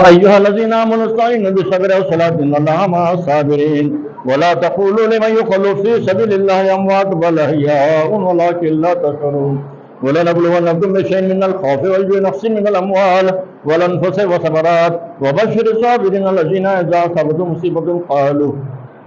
أيها الذين آمنوا استعينوا بالصبر والصلاة إن الله مع الصابرين ولا تقولوا لمن يقتل في سبيل الله أموات بل أحياء ولكن لا تشعرون ولنبلونكم بشيء من الخوف والجوع ونقص من الأموال والأنفس والثمرات وبشر الصابرين الذين إذا أصابتهم مصيبة قالوا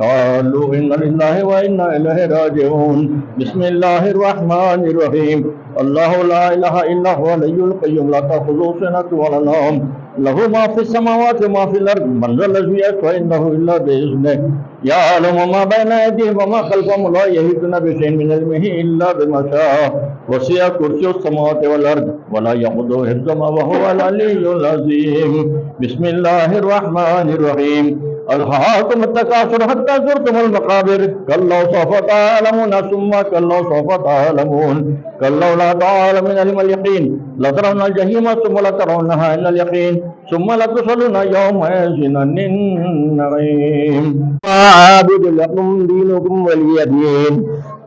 إنا لله وإنا إليه راجعون. بسم الله الرحمن الرحيم. الله لا إله إلا هو الحي القيوم لا تأخذه سنة ولا نوم له ما في السماوات وما في الأرض من ذا الذي يشفع عنده إلا بإذنه يعلم ما بين أيديهم وما خلفهم لا يحيطون بشيء من علمه إلا بما شاء وسع كرسيه السماوات والأرض ولا يئوده حفظهما وهو العلي العظيم. بسم الله الرحمن الرحيم. ألهاكم التكاثر حتى زرتم المقابر كلا سوف تعلمون ثم كلا سوف تعلمون كلا لا تعلمون علم اليقين لترون الجحيم ثم لترونها إلا اليقين ثم لتسألون يومئذ عن النعيم. عابد لكم دينكم ولي دين.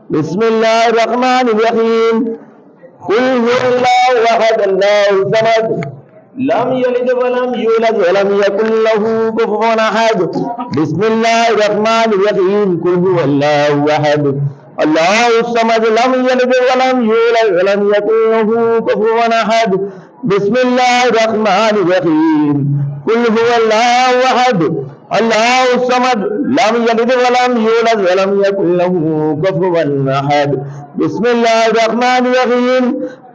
بسم الله الرحمن الرحيم. قل هو الله أحد الله الصمد لم يلد ولم يولد ولم يكن له كفوا أحد. بسم الله الرحمن الرحيم. قل هو الله أحد الله الصمد لم يلد ولم يولد ولم يكن له كفوا أحد. بسم الله الرحمن الرحيم. قل هو الله أحد الله الصمد لم يلد ولم يولد ولم يكن له كفوا أحد. بسم الله الرحمن الرحيم.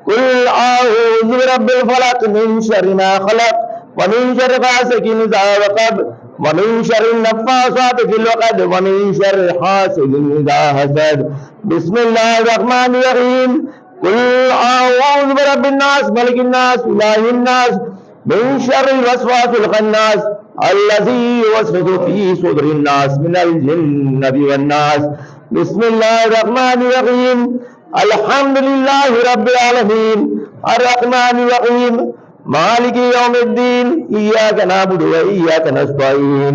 قل أعوذ برب الفلق من شر ما خلق ومن شر غاسق إذا وقب ومن شر النفاثات في العقد ومن شر حاسد إذا حسد. بسم الله الرحمن الرحيم. قل أعوذ برب الناس ملك الناس إله الناس من شر الوسواس الخناس الذي يوسوس في صدور الناس من الجنة والناس. بسم الله الرحمن الرحيم. الحمد لله رب العالمين الرحمن الرحيم مالك يوم الدين إياك نعبد وإياك نستعين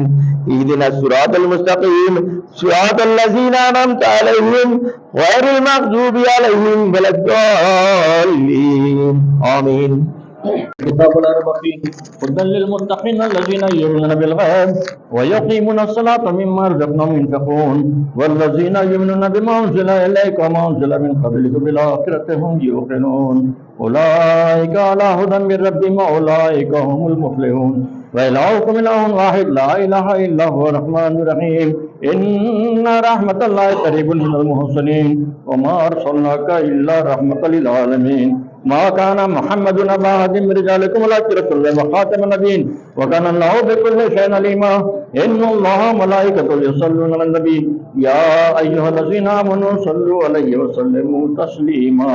اهدنا الصراط المستقيم صراط الذين أنعمت عليهم غير المغضوب عليهم ولا الضالين آمين. كتاب لا ريب فيه هدى للمتقين الذين يؤمنون بالغيب ويقيمون الصلاة مما رزقناهم ينفقون والذين يؤمنون بما أنزل إليك وما أنزل من قبلك بالآخرة هم يوقنون أولئك على هدى من ربهم وأولئك هم المفلحون. وإلهكم إله واحد لا إله إلا هو الرحمن الرحيم. إن رحمة الله قريب من المحسنين وما أرسلناك إلا رحمة للعالمين. ما كان محمد أبا أحد من رجالكم ولكن رسول الله وخاتم النبيين وكان الله بكل شيء عليما. إن الله وملائكته يصلون على النبي يا أيها الذين آمنوا صلوا عليه وسلموا تسليما.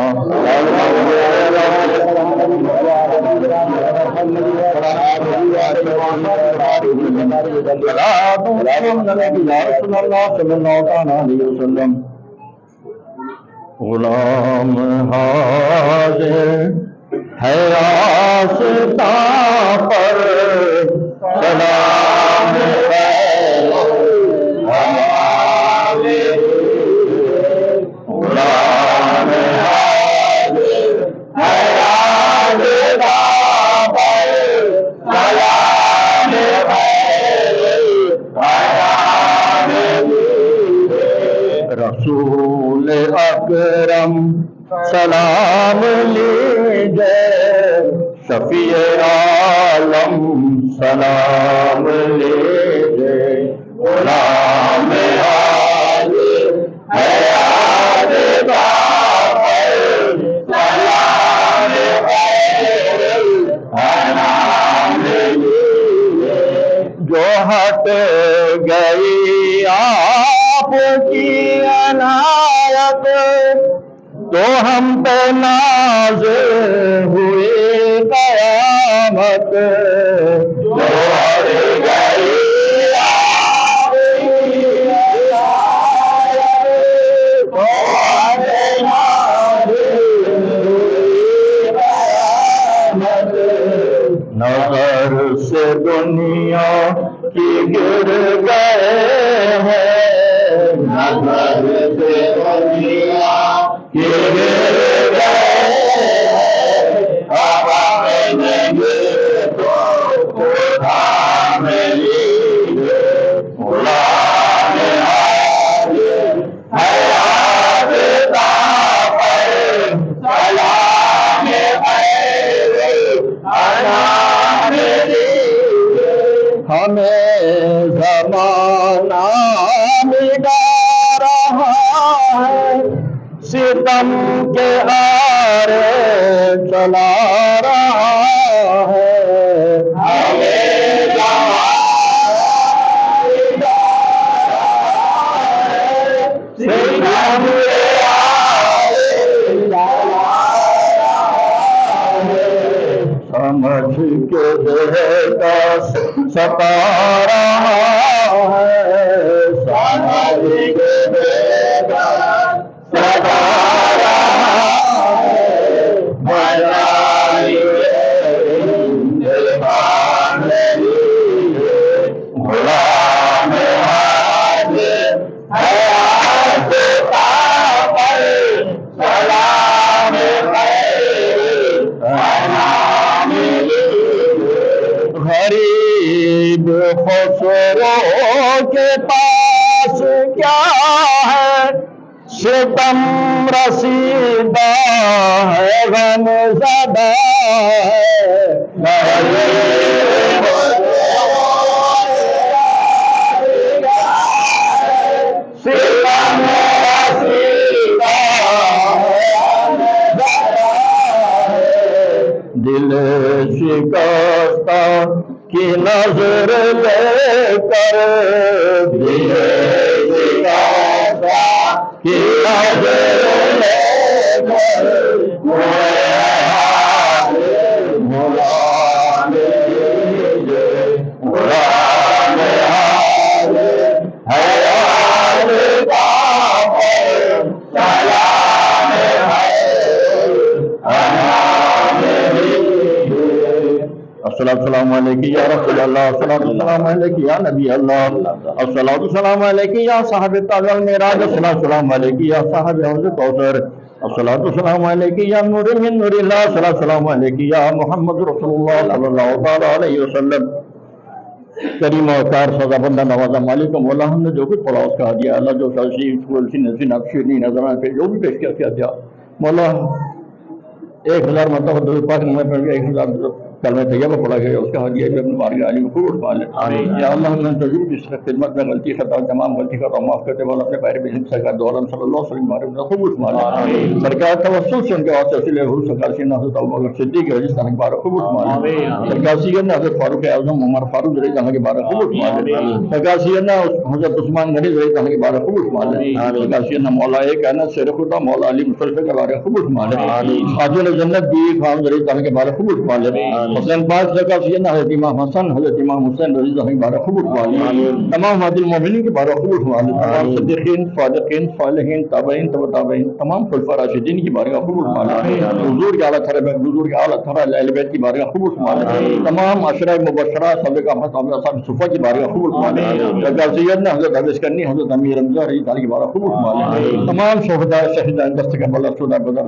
غلام حاضر ہے آستا پر سلام غلام حاضر ہے آستا پر سلام رسول اکرم سلام لیجے شفیع عالم سلام لیجے غلام حاضر ہے آدھا پر سلام خیر انام لیجے جو ہٹ گئی آپ کی عنایت تو ہم پہ نازل ہوئی قیامت جو ہٹ گئی آپ کی عنایت تو ہم پہ نازل ہوئی قیامت نظر سے دنیا کی گر گئے ہیں نظر سے دنیا کی گر گئے ہیں اب ہمیں گے تو خدا میں لیجیے غلام حاضر حیات پر سلام خیر انام لیجیے ہمیں زمانہ ملا رہا ہے ستم کے آرے چلا رہا ہے ہمیں زمانہ ملا رہا ہے ستم کے آرے چلا رہا ہے سمجھ کے دیتا ستا رہا ہے سمجھ کے دیتا ستا رہا ہے بجائی دلبان لیجیے غلام حاضر حیات پر سلام خیر انام غریب خسرو کے پاس کیا ہے ستم رسیدہ ہے غم زدہ ہے غریب خسرو کے پاس کیا ہے ستم رسیدہ ہے غم زدہ ہے دل شکستہ کی نظر لے کر دل شکستہ کی نظر لے کر غلام لیجیے غلام حاضر حیات پر سلام خیر انام لیجیے السلام علیکم یا رسول اللہ السلام علیکم یا نبی اللہ السلام علیکم یا صاحب تاج المعراج السلام علیکم یا صاحب حوض کوثر السلام علیکم یا نور من نور اللہ السلام علیکم یا محمد رسول اللہ صلی اللہ تعالی علیہ وسلم کریم وقار سزا بندہ نوازہ مالک مولا ہم نے جو کچھ پڑھا اس کا دیا اللہ جو سی نقشی نظران پہ جو بھی پیش کیا دیا مولا 1000 مرتبہ درود پاک میں پڑھ گیا 1000 کلمہ طیبہ پڑھا گیا اس کا ہدیہ اپنے بارگاہ علی میں خوب اٹھا لے یا اللہ ہم نے تجربہ جس خدمت میں غلطی خطا تمام غلطی خطا معاف کرتے والا اپنے پیر بہن سرکار دو عالم صلی اللہ علیہ وسلم بارے میں خوب اٹھا لے سرکار توسل سے ان کے واسطے وسیلے حضور سرکار سیدنا حضرت ابوبکر صدیق رضی اللہ عنہ کے بارے خوب اٹھا لے سرکار سیدنا حضرت فاروق اعظم عمر فاروق رضی اللہ عنہ کے بارے خوب اٹھا لے سرکار سیدنا حضرت عثمان غنی رضی اللہ عنہ کے بارے خوب اٹھا لے سرکار سیدنا مولا کائنات شیر خدا مولا علی مصطفی کے بارے خوب اٹھا لے خاتون جنت بھی خان رضی اللہ عنہ کے بارے خوب اٹھا لے حسین پاک سیدنا حضرت امام حسن حضرت امام حسین رضی اللہ عنہ کے بارے خوب اٹھا لے تمام عادل مومنین کے بارے خوب اٹھا لے تمام صدیقین صادقین صالحین تابعین تبع تابعین تمام خلفاء راشدین کی بارے خوب اٹھا لے حضور کے اعلیٰ تھرے حضور کے اعلیٰ تھرے اہل بیت کی بارے خوب اٹھا لے تمام عشرہ مبشرہ سابقہ اصحاب صفہ کی بارے خوب اٹھا لے سرکار سیدنا حضرت حافظ کرنی حضرت امیر حمزہ رضی اللہ عنہ کی بارے خوب اٹھا لے تمام شہداء شہیدان دستقبل شہداء بدر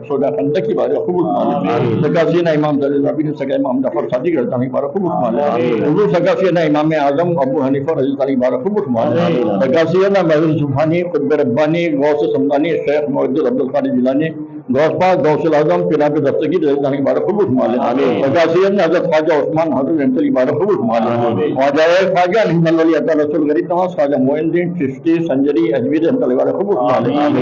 شہداء خندق کی بارے خوب اٹھا لے سرکار سیدنا امام جلیل الدین سرکار امام جعفر صادق رضی اللہ عنہ کی بارے خوب اٹھا لے حضور سرکار سیدنا امام اعظم ابو حنیفہ رضی اللہ عنہ کی بارے خوب اٹھا لے سرکار سیدنا محمود سبحانی قطب ربانی غوث سمدانی شیخ محمد عبد القادر جیلانی غوث پاک غوث الاعظم پناہ پہ دستگیر رضوان عبارت قبول فرما لے سید نے حضرت خواجہ عثمان حضرت رحمت عبارت قبول فرما لے خواجہ خواجہ رحمت اللہ عطا رسول غریب نواز خواجہ معین الدین چشتی سنجری اجمیر رحمت اللہ عبارت قبول فرما لے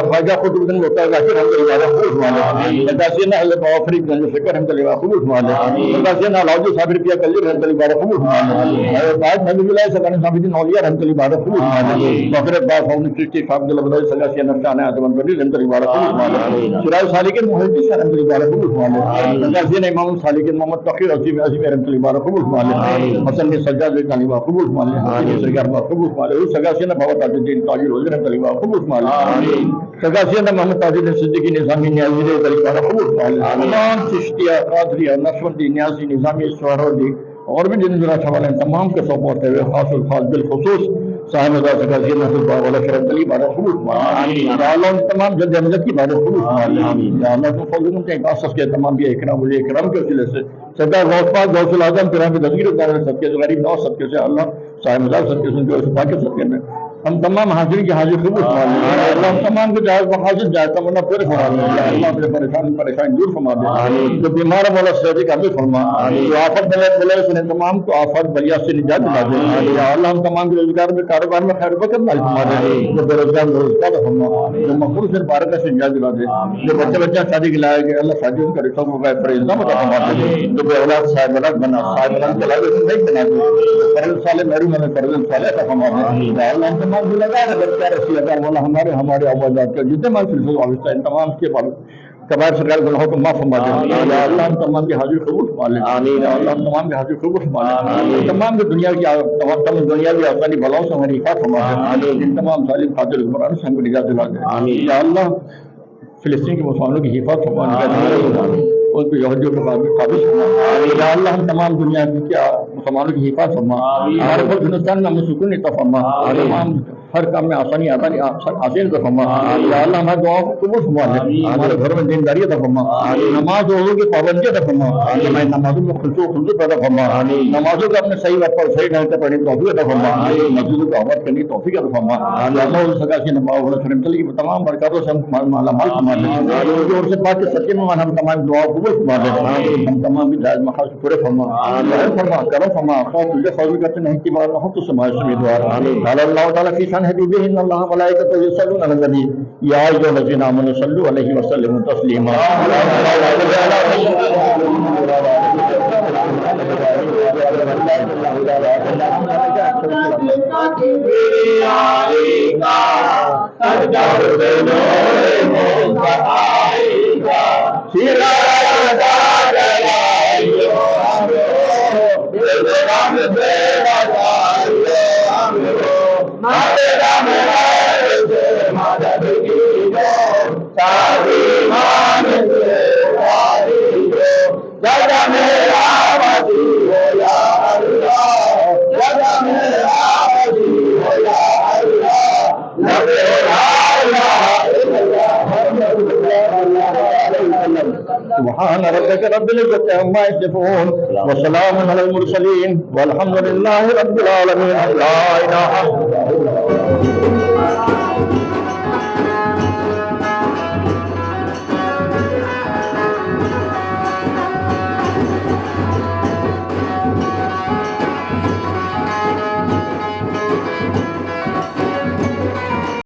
خواجہ قطب الدین بختیار ظاہر رحمت اللہ عبارت قبول فرما لے سید نے حضرت فرید گنج فکر رحمت اللہ عبارت قبول فرما لے سید نے علاؤدین صابر پیا کلی رحمت اللہ عبارت قبول فرما لے حضرت نبی اللہ سکان صاحب الدین اولیاء رحمت اللہ عبارت قبول فرما لے فخر عباس ہم چشتی صاحب عبد اللہ بدر سگا سید نفسان اعظم بری رحمت اللہ عبارت قبول فرما لے سراج سالکین محدث رحمت اللہ عبارت قبول فرما لے سید امام سالکین محمد تقی عظیم عظیم رحمت اللہ عبارت قبول فرما لے حسن بن سجاد رضوان عبارت قبول فرما لے سرکار عبارت قبول فرما لے سگا سید بابا تاج الدین تاج الوزیر رحمت اللہ عبارت قبول فرما لے سگا سید محمد تاج الدین صدیقی نظامی نیازی رحمت اللہ عبارت قبول فرما لے تمام چشتیہ قادریہ نقشبندی نیازی نظامی سہروردی اور بھی جن ذرا سوال ہیں تمام کے ساتھ پہنچتے ہوئے خاص الخاص بالخصوص صاحب ذات سید نصر باغ والا شرف علی بارہ قبول فرما یا اللہ تمام جد امجد کی بارہ قبول فرما یا اللہ تو فضل کے قاصص کے تمام بھی اکرام ولی اکرام کے وسیلے سے سدا غوث پاک غوث الاعظم پھر ہم دستگیر دار صدقے سے غریب نواز صدقے سے اللہ صاحب ذات صدقے سے جو صفات کے صدقے میں ہم تمام حاضرین کی حاضر قبول فرما لیں اللہ ہم تمام کے جائز مقاصد جائز تمنا پورے فرما لیں اللہ اپنے پریشانی دور فرما دے جو بیمار مولا صحت کا بھی فرما جو آفت بلائے سنے تمام کو آفت بلیا سے نجات دلا دے یا اللہ ہم تمام کے روزگار میں کاروبار میں خیر برکت نازل فرما دے جو بے روزگار روزگار فرما جو مقبول سے بارکت سے نجات دلا دے جو بچہ شادی کے لائے گئے اللہ شادیوں کا رشتوں کو پر الزام عطا فرما دے جو بے اولاد صاحب اولاد بنا صاحب اولاد کے لائے صحیح بنا دے فرض صالح محروم میں فرض صالح عطا فرما دے یا اللہ ہم تمام کو لگا دے بچہ رسی عطا مولا ہمارے آوازات کے جتنے مان سلسلہ وابستہ ہیں تمام کے کبائر سرکار گناہوں کو معاف فرما دے یا اللہ ہم تمام کی حاضر قبول فرما لے یا اللہ ہم تمام کی حاضر قبول فرما لے تمام کی دنیا کی دنیاوی آسانی بلاؤں سے ہماری حفاظت فرما دے ان تمام ظالم قاتل حکمران سے ہم کو نجات دلا دے یا اللہ فلسطین کے مسلمانوں کی حفاظت فرما دے ان کو یہودیوں کے قابل فرما یا اللہ ہم تمام دنیا کی مسلمانوں کی حفاظت فرما ہمارے ملک ہندوستان میں ہمیں سکون عطا فرما تمام ہر کام میں آسانی آسان عطا فرما یا اللہ ہمارے دعاؤں کو قبول فرما لے ہمارے گھر میں دینداری عطا فرما نماز روزوں کی پابندی عطا فرما ہمارے نمازوں میں خشوع پیدا فرما نمازوں کو اپنے صحیح وقت پر صحیح ڈھنگ سے پڑھنے کی توفیق عطا فرما مسجدوں کو آباد کرنے کی توفیق عطا فرما اللہ سگا سے نباؤ کی تمام برکاتوں سے ہم مالا مال فرما دیں اور سے پاک کے سچے میں ہم تمام دعاؤں کو قبول فرما دیں ہم تمام بھی جائز مقاصد پورے فرما کرم فرما خوف تجھے فضل کرتے نہیں کی بات ہم تو سماج سے دعا قال اللہ تعالی فی شان حبیبہ ان اللہ ملائکۃ یصلون علی النبی یا ایھا الذین آمنوا صلوا علیہ وسلموا تسلیما سبحان ربك رب العزة عما يصفون وسلام على المرسلين والحمد لله رب العالمين لا إله إلا الله